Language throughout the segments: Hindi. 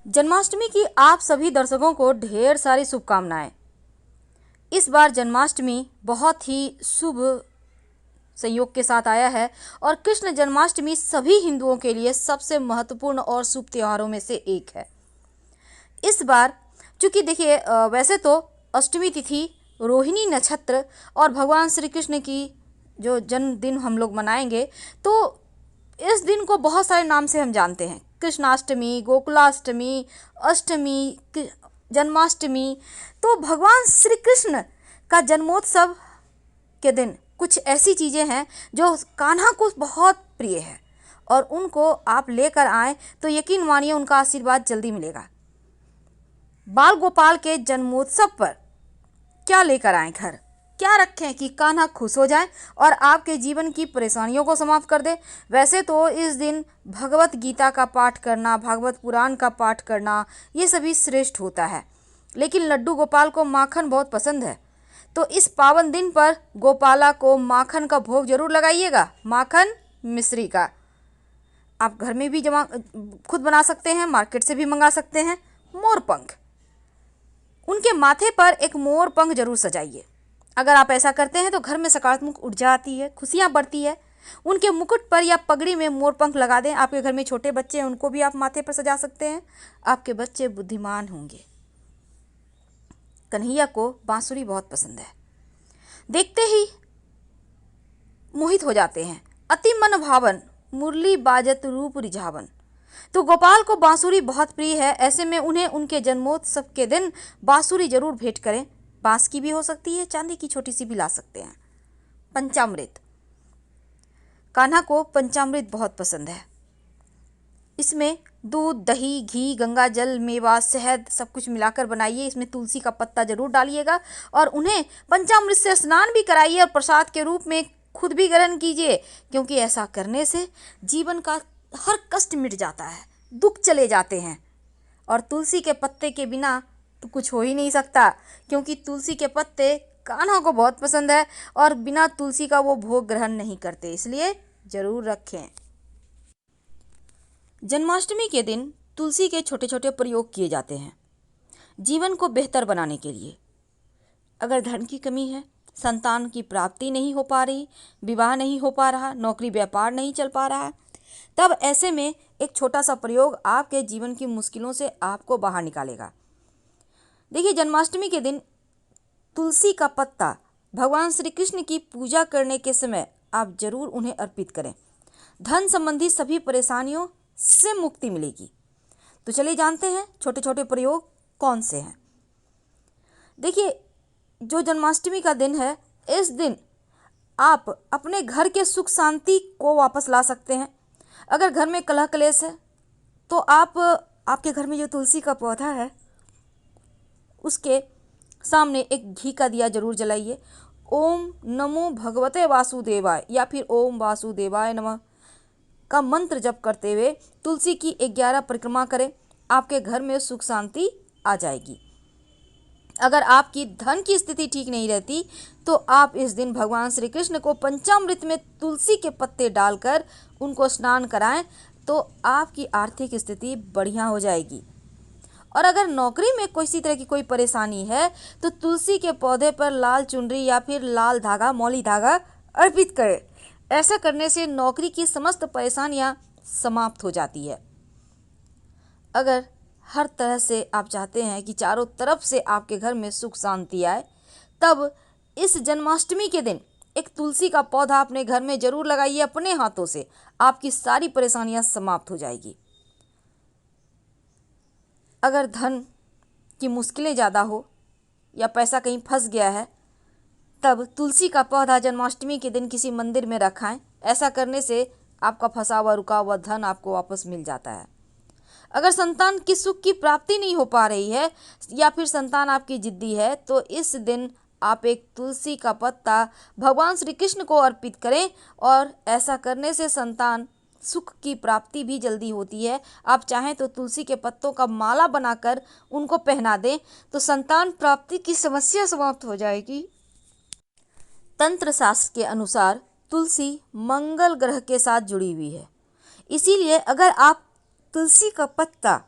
जन्माष्टमी की आप सभी दर्शकों को ढेर सारी शुभकामनाएं। इस बार जन्माष्टमी बहुत ही शुभ संयोग के साथ आया है और कृष्ण जन्माष्टमी सभी हिंदुओं के लिए सबसे महत्वपूर्ण और शुभ त्योहारों में से एक है। इस बार चूंकि देखिए वैसे तो अष्टमी तिथि रोहिणी नक्षत्र और भगवान श्री कृष्ण की जो जन्मदिन हम लोग मनाएंगे, तो इस दिन को बहुत सारे नाम से हम जानते हैं। कृष्णाष्टमी, गोकुलाष्टमी, अष्टमी, जन्माष्टमी। तो भगवान श्री कृष्ण का जन्मोत्सव के दिन कुछ ऐसी चीज़ें हैं जो कान्हा को बहुत प्रिय है और उनको आप लेकर आएँ तो यकीन मानिए उनका आशीर्वाद जल्दी मिलेगा। बाल गोपाल के जन्मोत्सव पर क्या लेकर आएँ घर, क्या रखें कि कान्हा खुश हो जाए और आपके जीवन की परेशानियों को समाप्त कर दे। वैसे तो इस दिन भगवत गीता का पाठ करना, भागवत पुराण का पाठ करना, ये सभी श्रेष्ठ होता है, लेकिन लड्डू गोपाल को माखन बहुत पसंद है। तो इस पावन दिन पर गोपाला को माखन का भोग जरूर लगाइएगा। माखन मिश्री का आप घर में भी जमा खुद बना सकते हैं, मार्केट से भी मंगा सकते हैं। मोर पंख, उनके माथे पर एक मोर पंख जरूर सजाइए। अगर आप ऐसा करते हैं तो घर में सकारात्मक ऊर्जा आती है, खुशियां बढ़ती है। उनके मुकुट पर या पगड़ी में मोर पंख लगा दें। आपके घर में छोटे बच्चे हैं, उनको भी आप माथे पर सजा सकते हैं। आपके बच्चे बुद्धिमान होंगे। कन्हैया को बांसुरी बहुत पसंद है, देखते ही मोहित हो जाते हैं। अति मन भावन मुरली बाजत रूप रिझावन। तो गोपाल को बांसुरी बहुत प्रिय है। ऐसे में उन्हें उनके जन्मोत्सव के दिन बांसुरी जरूर भेंट करें। बांस की भी हो सकती है, चांदी की छोटी सी भी ला सकते हैं। पंचामृत, कान्हा को पंचामृत बहुत पसंद है। इसमें दूध, दही, घी, गंगा जल, मेवा, शहद सब कुछ मिलाकर बनाइए। इसमें तुलसी का पत्ता जरूर डालिएगा और उन्हें पंचामृत से स्नान भी कराइए और प्रसाद के रूप में खुद भी ग्रहण कीजिए, क्योंकि ऐसा करने से जीवन का हर कष्ट मिट जाता है, दुख चले जाते हैं। और तुलसी के पत्ते के बिना तो कुछ हो ही नहीं सकता, क्योंकि तुलसी के पत्ते कान्हा को बहुत पसंद है और बिना तुलसी का वो भोग ग्रहण नहीं करते, इसलिए जरूर रखें। जन्माष्टमी के दिन तुलसी के छोटे छोटे प्रयोग किए जाते हैं जीवन को बेहतर बनाने के लिए। अगर धन की कमी है, संतान की प्राप्ति नहीं हो पा रही, विवाह नहीं हो पा रहा, नौकरी व्यापार नहीं चल पा रहा है, तब ऐसे में एक छोटा सा प्रयोग आपके जीवन की मुश्किलों से आपको बाहर निकालेगा। देखिए, जन्माष्टमी के दिन तुलसी का पत्ता भगवान श्री कृष्ण की पूजा करने के समय आप जरूर उन्हें अर्पित करें। धन संबंधी सभी परेशानियों से मुक्ति मिलेगी। तो चलिए जानते हैं छोटे छोटे प्रयोग कौन से हैं। देखिए, जो जन्माष्टमी का दिन है, इस दिन आप अपने घर के सुख शांति को वापस ला सकते हैं। अगर घर में कलह कलेश है तो आप आपके घर में जो तुलसी का पौधा है उसके सामने एक घी का दिया जरूर जलाइए। ओम नमो भगवते वासुदेवाय या फिर ओम वासुदेवाय नमः का मंत्र जप करते हुए तुलसी की 11 परिक्रमा करें। आपके घर में सुख शांति आ जाएगी। अगर आपकी धन की स्थिति ठीक नहीं रहती तो आप इस दिन भगवान श्री कृष्ण को पंचामृत में तुलसी के पत्ते डालकर उनको स्नान कराएं तो आपकी आर्थिक स्थिति बढ़िया हो जाएगी। और अगर नौकरी में किसी तरह की कोई परेशानी है तो तुलसी के पौधे पर लाल चुनरी या फिर लाल धागा, मौली धागा अर्पित करें। ऐसा करने से नौकरी की समस्त परेशानियां समाप्त हो जाती है। अगर हर तरह से आप चाहते हैं कि चारों तरफ से आपके घर में सुख शांति आए, तब इस जन्माष्टमी के दिन एक तुलसी का पौधा अपने घर में जरूर लगाइए अपने हाथों से। आपकी सारी परेशानियां समाप्त हो जाएगी। अगर धन की मुश्किलें ज़्यादा हो या पैसा कहीं फंस गया है, तब तुलसी का पौधा जन्माष्टमी के दिन किसी मंदिर में रखाएं। ऐसा करने से आपका फंसा हुआ रुका हुआ धन आपको वापस मिल जाता है। अगर संतान की सुख की प्राप्ति नहीं हो पा रही है या फिर संतान आपकी जिद्दी है तो इस दिन आप एक तुलसी का पत्ता भगवान श्री कृष्ण को अर्पित करें और ऐसा करने से संतान सुख की प्राप्ति भी जल्दी होती है। आप चाहें तो तुलसी के पत्तों का माला बनाकर उनको पहना दें तो संतान प्राप्ति की समस्या समाप्त हो जाएगी। तंत्र शास्त्र के अनुसार तुलसी मंगल ग्रह के साथ जुड़ी हुई है, इसीलिए अगर आप तुलसी का पत्ता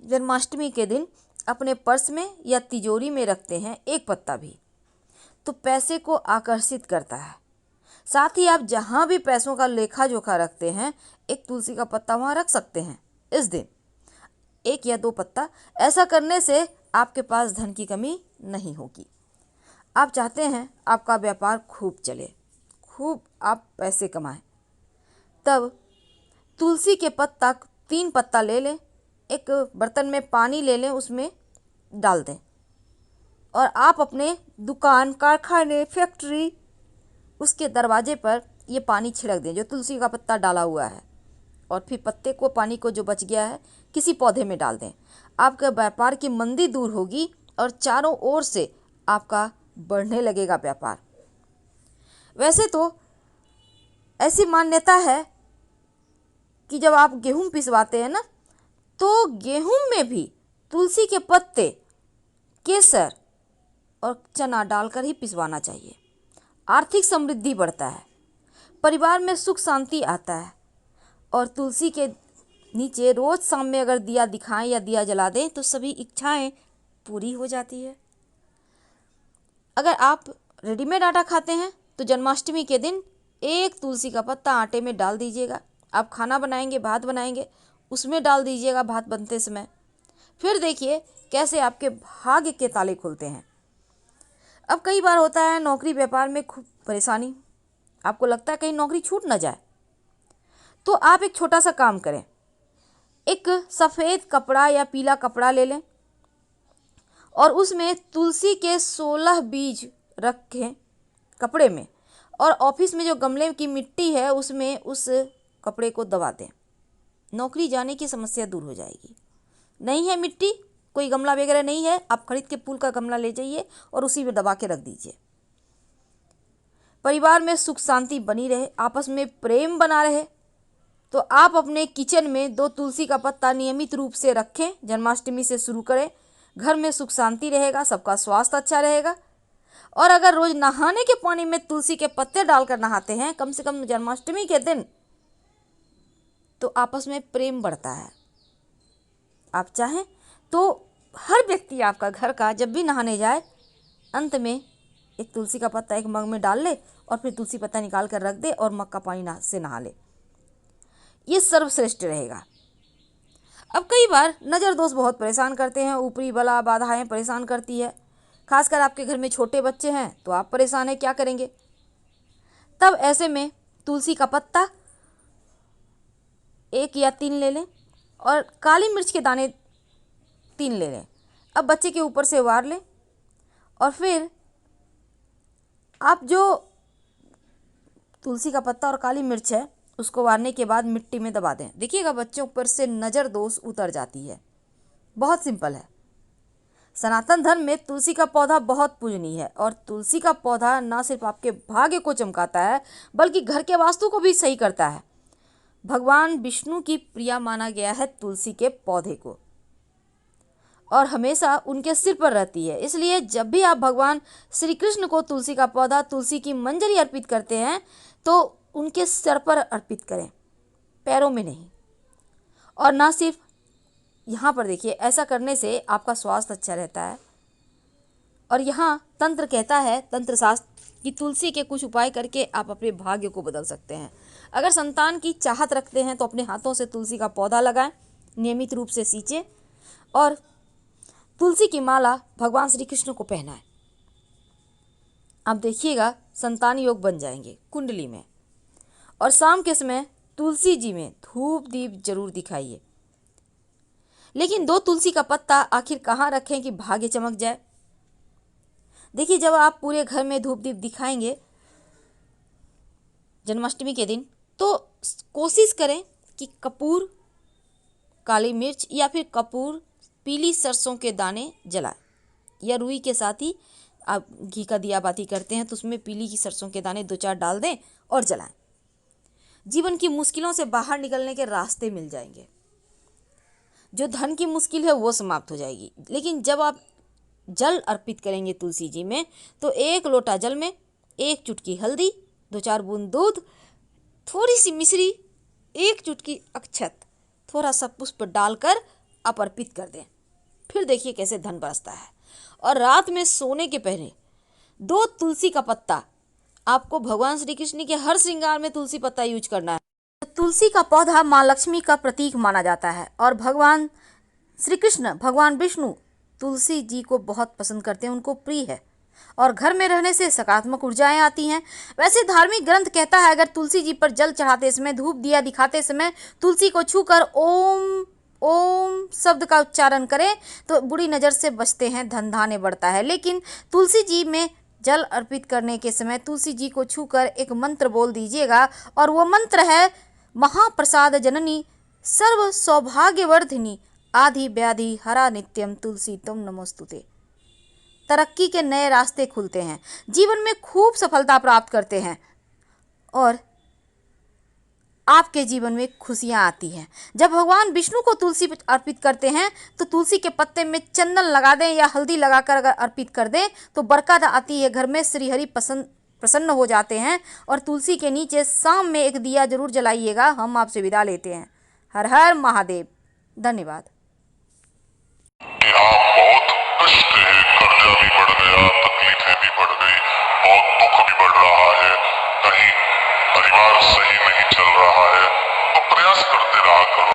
जन्माष्टमी के दिन अपने पर्स में या तिजोरी में रखते हैं एक पत्ता भी, तो पैसे को आकर्षित करता है। साथ ही आप जहाँ भी पैसों का लेखा जोखा रखते हैं, एक तुलसी का पत्ता वहाँ रख सकते हैं इस दिन, 1 या 2 पत्ता। ऐसा करने से आपके पास धन की कमी नहीं होगी। आप चाहते हैं आपका व्यापार खूब चले, खूब आप पैसे कमाएं, तब तुलसी के पत्ता 3 पत्ता ले लें, एक बर्तन में पानी ले लें, उसमें डाल दें और आप अपने दुकान, कारखाने, फैक्ट्री, उसके दरवाजे पर ये पानी छिड़क दें जो तुलसी का पत्ता डाला हुआ है, और फिर पत्ते को, पानी को जो बच गया है, किसी पौधे में डाल दें। आपके व्यापार की मंदी दूर होगी और चारों ओर से आपका बढ़ने लगेगा व्यापार। वैसे तो ऐसी मान्यता है कि जब आप गेहूं पिसवाते हैं ना, तो गेहूं में भी तुलसी के पत्ते, केसर और चना डालकर ही पिसवाना चाहिए। आर्थिक समृद्धि बढ़ता है, परिवार में सुख शांति आता है, और तुलसी के नीचे रोज शाम में अगर दिया दिखाएं या दिया जला दें तो सभी इच्छाएं पूरी हो जाती है। अगर आप रेडीमेड आटा खाते हैं तो जन्माष्टमी के दिन एक तुलसी का पत्ता आटे में डाल दीजिएगा। आप खाना बनाएंगे, भात बनाएंगे, उसमें डाल दीजिएगा भात बनते समय। फिर देखिए कैसे आपके भाग्य के ताले खुलते हैं। अब कई बार होता है नौकरी व्यापार में खूब परेशानी, आपको लगता है कहीं नौकरी छूट ना जाए, तो आप एक छोटा सा काम करें। एक सफ़ेद कपड़ा या पीला कपड़ा ले लें और उसमें तुलसी के 16 बीज रखें कपड़े में, और ऑफिस में जो गमले की मिट्टी है उसमें उस कपड़े को दबा दें। नौकरी जाने की समस्या दूर हो जाएगी। नहीं है मिट्टी, कोई गमला वगैरह नहीं है, आप खरीद के फूल का गमला ले जाइए और उसी में दबा के रख दीजिए। परिवार में सुख शांति बनी रहे, आपस में प्रेम बना रहे, तो आप अपने किचन में 2 तुलसी का पत्ता नियमित रूप से रखें। जन्माष्टमी से शुरू करें, घर में सुख शांति रहेगा, सबका स्वास्थ्य अच्छा रहेगा। और अगर रोज नहाने के पानी में तुलसी के पत्ते डालकर नहाते हैं कम से कम जन्माष्टमी के दिन, तो आपस में प्रेम बढ़ता है। आप चाहें तो हर व्यक्ति आपका घर का जब भी नहाने जाए, अंत में एक तुलसी का पत्ता एक मग में डाल ले और फिर तुलसी पत्ता निकाल कर रख दे और मग का पानी से नहा ले। ये सर्वश्रेष्ठ रहेगा। अब कई बार नज़र दोष बहुत परेशान करते हैं, ऊपरी बला बाधाएं परेशान करती है। खासकर आपके घर में छोटे बच्चे हैं तो आप परेशान हैं, क्या करेंगे? तब ऐसे में तुलसी का पत्ता 1 या 3 ले लें और काली मिर्च के दाने 3 ले लें। अब बच्चे के ऊपर से वार लें और फिर आप जो तुलसी का पत्ता और काली मिर्च है उसको वारने के बाद मिट्टी में दबा दें। देखिएगा बच्चों पर से नज़र दोष उतर जाती है। बहुत सिंपल है। सनातन धर्म में तुलसी का पौधा बहुत पूजनीय है, और तुलसी का पौधा न सिर्फ आपके भाग्य को चमकाता है बल्कि घर के वास्तु को भी सही करता है। भगवान विष्णु की प्रिया माना गया है तुलसी के पौधे को, और हमेशा उनके सिर पर रहती है। इसलिए जब भी आप भगवान श्री कृष्ण को तुलसी का पौधा, तुलसी की मंजरी अर्पित करते हैं तो उनके सर पर अर्पित करें, पैरों में नहीं। और ना सिर्फ यहाँ पर देखिए, ऐसा करने से आपका स्वास्थ्य अच्छा रहता है। और यहाँ तंत्र कहता है, तंत्र शास्त्र, कि तुलसी के कुछ उपाय करके आप अपने भाग्य को बदल सकते हैं। अगर संतान की चाहत रखते हैं तो अपने हाथों से तुलसी का पौधा लगाएं, नियमित रूप से सींचें और तुलसी की माला भगवान श्री कृष्ण को पहनाएं। आप देखिएगा संतान योग बन जाएंगे कुंडली में। और शाम के समय तुलसी जी में धूप दीप जरूर दिखाइए। लेकिन 2 तुलसी का पत्ता आखिर कहाँ रखें कि भाग्य चमक जाए? देखिए, जब आप पूरे घर में धूप दीप दिखाएंगे जन्माष्टमी के दिन, तो कोशिश करें कि कपूर, काली मिर्च या फिर कपूर, पीली सरसों के दाने जलाएं, या रुई के साथ ही आप घी का दिया बाती करते हैं तो उसमें पीली की सरसों के दाने 2-4 डाल दें और जलाएं। जीवन की मुश्किलों से बाहर निकलने के रास्ते मिल जाएंगे। जो धन की मुश्किल है वो समाप्त हो जाएगी। लेकिन जब आप जल अर्पित करेंगे तुलसी जी में, तो 1 लोटा जल में 1 चुटकी हल्दी, 2-4 बूंद दूध, थोड़ी सी मिश्री, 1 चुटकी अक्षत, थोड़ा सा पुष्प डालकर आप अर्पित कर दें। फिर देखिए कैसे धन बरसता है। और रात में सोने के पहले 2 तुलसी का पत्ता, आपको भगवान श्री कृष्ण के हर श्रृंगार में तुलसी पत्ता यूज करना है। तुलसी का पौधा माँ लक्ष्मी का प्रतीक माना जाता है और भगवान श्री कृष्ण, भगवान विष्णु तुलसी जी को बहुत पसंद करते हैं, उनको प्रिय है और घर में रहने से सकारात्मक ऊर्जाएं आती हैं। वैसे धार्मिक ग्रंथ कहता है अगर तुलसी जी पर जल चढ़ाते समय, धूप दिया दिखाते समय तुलसी को छूकर ओम ओम शब्द का उच्चारण करें तो बुरी नज़र से बचते हैं, धन धान्य बढ़ता है। लेकिन तुलसी जी में जल अर्पित करने के समय तुलसी जी को छूकर एक मंत्र बोल दीजिएगा और वो मंत्र है महाप्रसाद जननी सर्व सौभाग्यवर्धिनी आदि व्याधि हरा नित्यम तुलसी तुम नमोस्तुते। तरक्की के नए रास्ते खुलते हैं, जीवन में खूब सफलता प्राप्त करते हैं और आपके जीवन में खुशियां आती हैं। जब भगवान विष्णु को तुलसी अर्पित करते हैं तो तुलसी के पत्ते में चंदन लगा दें या हल्दी लगाकर अगर अर्पित कर दें तो बरकत आती है, घर में श्री हरि प्रसन्न हो जाते हैं। और तुलसी के नीचे शाम में एक दिया जरूर जलाइएगा। हम आपसे विदा लेते हैं। हर हर महादेव। धन्यवाद। कि आप बहुत कष्ट है, कर्जा भी बढ़ गया, तकलीफें भी बढ़ गई, बहुत दुख भी बढ़ रहा है, कहीं परिवार सही नहीं चल रहा है, तो प्रयास करते रहा करो।